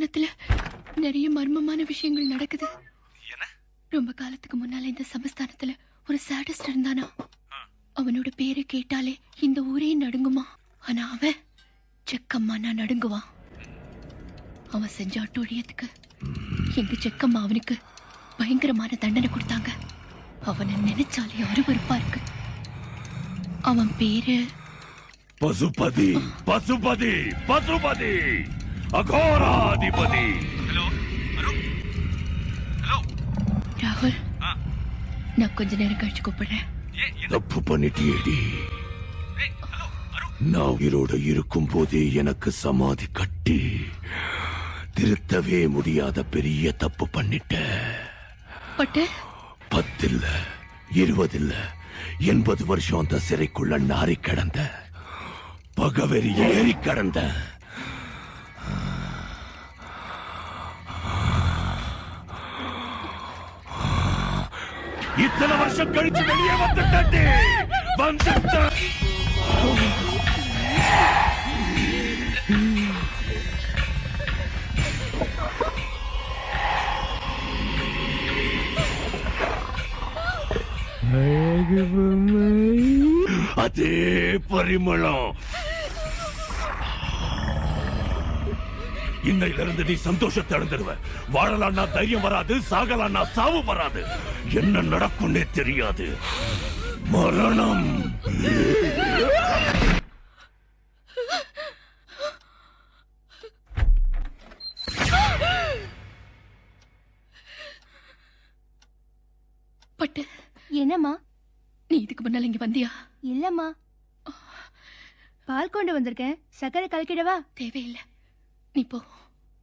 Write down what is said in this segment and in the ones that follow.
சமஸ்தானத்துல நிறைய மர்மமான விஷயங்கள் நடக்குது. ரொம்ப காலத்துக்கு முன்னால இந்த சமஸ்தானத்துல ஒரு சாடிஸ்ட் இருந்தானா. அவனோட பேரை கேட்டாலே இந்த ஊரே நடுங்குமா. ஆனா அவன் செக்கம்மானா நடுங்குவான். அவன் செஞ்ச அட்டூழியத்துக்கு எங்க செக்கம்மா அவனுக்கு பயங்கரமான தண்டனை கொடுத்தாங்க. அவனை நினைச்சாலே அருவருப்பா இருக்கு. அவன் பேரு பசுபதி. பசுபதி பசுபதி அகோராதிபதி. ஹலோ அருண். ஹலோ ராகுல், நான் கொஞ்ச நேரம் கழிச்சு கூப்பிடுறேன். தப்பு பண்ணிட்டியேடி. நான் உயிரோட இருக்கும் போதே எனக்கு சமாதி கட்டி திருத்தவே முடியாத பெரிய தப்பு பண்ணிட்ட. பட்டு 10 இல்ல 20 இல்ல 80 வருஷம் அந்த சிறைக்குள்ள நாரி கிடந்த பகவெறி ஏறி கடந்த. இத்தனை வருஷம் கழிச்சு வெளியே வந்துட்டே வந்துட்ட. அதே பரிமளம். இன்னையிலிருந்து நீ சந்தோஷத்தை அடைந்துடுவ. வாழலான்னா தைரியம் வராது, சாகலான்னா சாவு வராது. என்ன நடக்கும்னே தெரியாது. மரணம். பட்டு, என்னம்மா? நீ இதுக்கு முன்னால இங்க வந்தியா? இல்லம்மா, பால் கொண்டு வந்திருக்கேன். சக்கரை கலக்கிடவா? தேவையில்லை, நீ போ.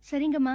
சரிங்கம்மா.